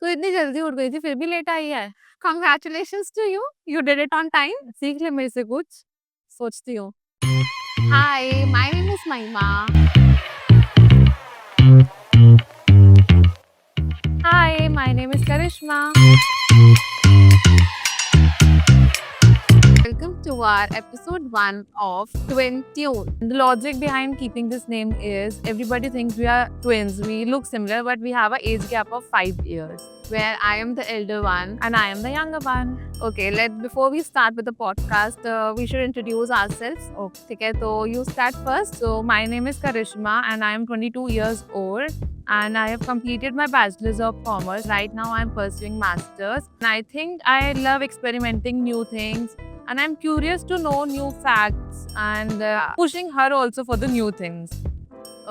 तो इतनी जल्दी उठ गई थी फिर भी लेट आई है। Congratulations to you, you did it on time. सीख ले मेरे से कुछ, सोचती हूँ। हाय, my name is Mahima. Hi, my name is Karishma. Welcome to our episode 1 of Twin Tune. The logic behind keeping this name is everybody thinks we are twins. We look similar, but we have an age gap of 5 years, where I am the elder one and I am the younger one. Okay, before we start with the podcast, we should introduce ourselves. Okay, so you start first. So my name is Karishma and I am 22 years old. And I have completed my Bachelor's of Commerce. Right now, I'm pursuing Masters. And I think I love experimenting new things. And I'm curious to know new facts and pushing her also for the new things.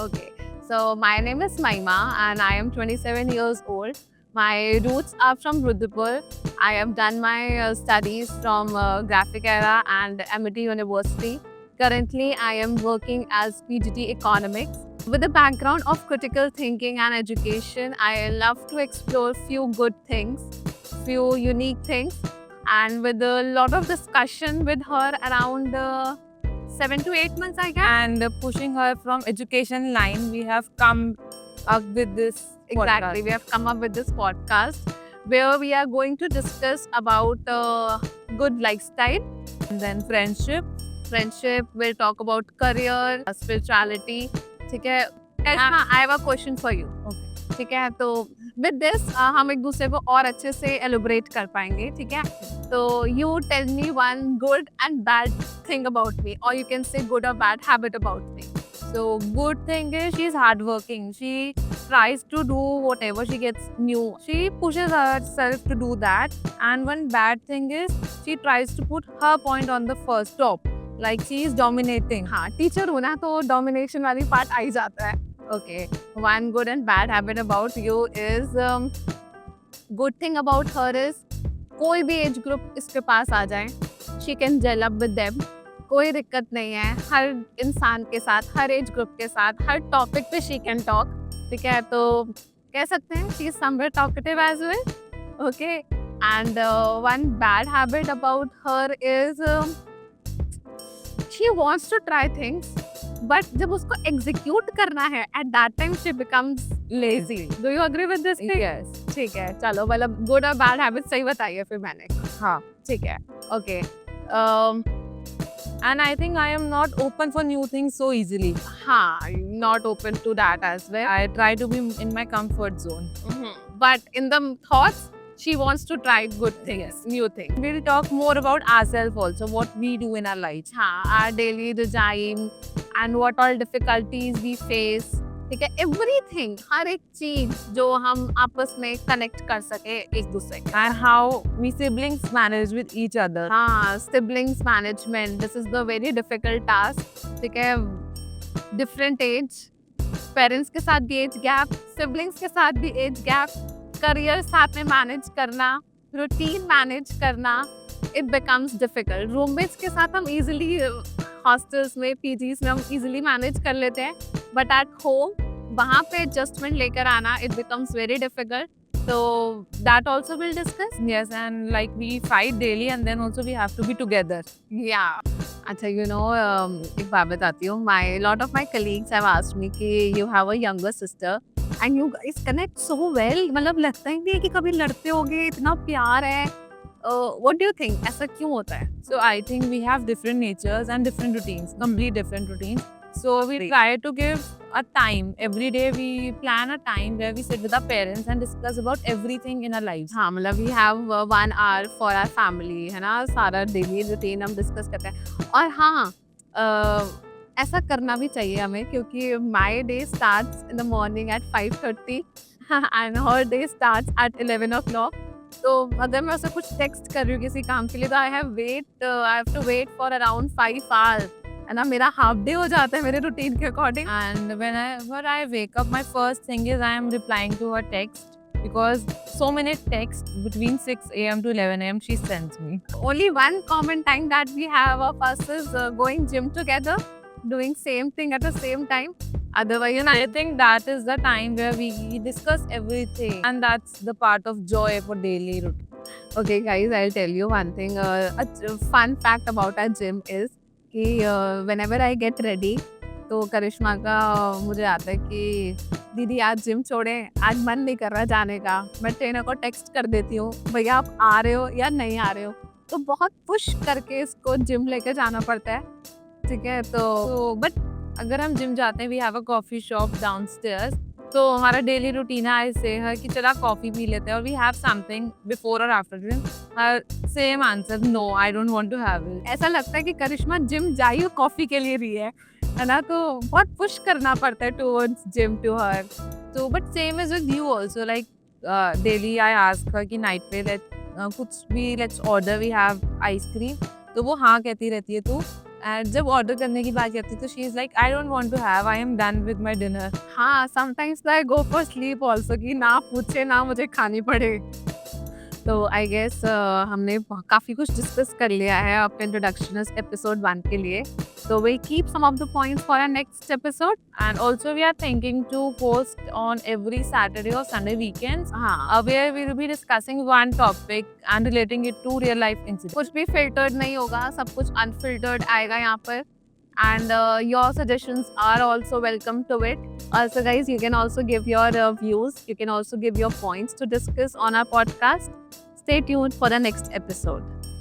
Okay, so my name is Maima and I am 27 years old. My roots are from Rudipur. I have done my studies from Graphic Era and Amity University. Currently, I am working as PGT Economics. With a background of critical thinking and education, I love to explore few good things, few unique things, and with a lot of discussion with her around 7 to 8 months, I guess. And pushing her from education line, we have come up with this. Exactly, we have come up with this podcast where we are going to discuss about good lifestyle and then friendship. We'll talk about career, spirituality. ठीक है, I have a question for you. Okay. ठीक है, तो with this हम एक दूसरे को और अच्छे से elaborate कर पाएंगे, ठीक है? तो you tell me one good and bad thing about me, or you can say good or bad habit about me. So good thing is she's hardworking. She tries to do whatever she gets new. She pushes herself to do that. And one bad thing is she tries to put her point on the first top. Like she is dominating. हाँ, teacher हूँ ना तो domination वाली part आ ही जाता है. Okay, one good and bad habit about you is good thing about her is कोई भी age group इसके पास आ जाए, she can gel up with them. कोई दिक्कत नहीं है, हर इंसान के साथ, हर एज ग्रुप के साथ, हर टॉपिक पे she can talk. ठीक है, तो कह सकते हैं she is somewhere talkative as well. Okay, and one bad habit about her is she wants to try things, but जब उसको execute करना है, at that time she becomes lazy. Do you agree with this thing? Yes. ठीक है, चलो मतलब good और bad habits सही बताइए फिर मैंने. हाँ, ठीक है. Okay. And I think I am not open for new things so easily. हाँ, not open to that as well. I try to be in my comfort zone. But in the thoughts, she wants to try good things, new things. We'll talk more about ourselves also, what we do in our lives. हाँ, our daily regime and what all difficulties we face. ठीक है, everything, हर एक चीज जो हम आपस में connect कर सके एक दूसरे के. And how we siblings manage with each other. हाँ, siblings management, this is the very difficult task. ठीक है, different age, parents के साथ भी age gap, siblings के साथ भी age gap, career साथ में manage करना, routine manage करना, it becomes difficult. Roommates के साथ हम easily hostels में, PGs में हम easily manage कर लेते हैं, but at home वहाँ पे adjustment लेकर आना, it becomes very difficult. So that also we'll discuss. Yes, and like we fight daily and then also we have to be together. Yeah. अच्छा, you know, एक बात बताती हूँ. Lot of my colleagues have asked me कि you have a younger sister and you guys connect so well. मतलब लगता ही नहीं है कि कभी लड़ते होगे, इतना प्यार है. What do you think? ऐसा क्यों होता है? So I think we have different natures and different routines, complete different routines. So we try to give a time. Every day we plan a time where we sit with our parents and discuss about everything in our lives. हाँ, मतलब we have 1 hour for our family, है ना? सारा daily routine हम discuss करते हैं. और हाँ, ऐसा करना भी चाहिए हमें क्योंकि my day starts in the morning at 5:30 and her day starts at 11 o'clock. तो अगर मैं उसे कुछ टेक्स्ट कर रही हूँ किसी काम के लिए तो I have to wait for around 5 hours. है ना, मेरा हाफ डे हो जाता है मेरे रूटीन के according. And whenever I wake up, my first thing is I am replying to her text because so many texts between 6 a.m. to 11 a.m. she sends me. Only one common time that we have of us is going gym together, doing same thing at the same time. Otherwise, And I think that is the time where we discuss everything, and that's the part of joy for daily routine. okay, guys, I'll tell you one thing. Fun fact about our gym is कि whenever I get ready, तो करिश्मा का मुझे आता है कि दीदी आज gym छोड़ें, आज मन नहीं कर रहा जाने का। मैं ट्रेनर को टेक्स्ट कर देती हूँ, भैया आप आ रहे हो या नहीं आ रहे हो? तो बहुत पुश करके इसको जिम लेके जाना पड़ता है, ठीक है? तो बट अगर हम जिम जाते हैं, we have a coffee shop downstairs, तो हमारा डेली रूटीन ऐसे है कि चला कॉफी पी लेते हैं और वी हैव समथिंग बिफोर और after gym. Same answer, no I don't want to have it. ऐसा लगता है कि करिश्मा जिम जाई और कॉफी के लिए रही है ना? तो बहुत पुश करना पड़ता है टुवर्ड्स जिम टू हर। तो but same is with you also, like daily I ask her कि नाइट पे कुछ भी let's order, we have ice cream, तो वो हाँ कहती रहती है तू। एंड जब ऑर्डर करने की बात करती है तो she is like I don't want to have, I am done with my dinner. हाँ, sometimes I go for sleep also कि ना पूछे ना मुझे खानी पड़े। तो आई गेस हमने काफ़ी कुछ डिस्कस कर लिया है अपने इंट्रोडक्शन एपिसोड 1 के लिए। So we'll keep some of the points for our next episode. And also we are thinking to post on every Saturday or Sunday weekends, हाँ, where we will be discussing one topic and relating it to real life incidents. कुछ भी filtered नहीं होगा, सब कुछ unfiltered आएगा यहाँ पर. And your suggestions are also welcome to it. Also, guys, you can also give your views. You can also give your points to discuss on our podcast. Stay tuned for the next episode.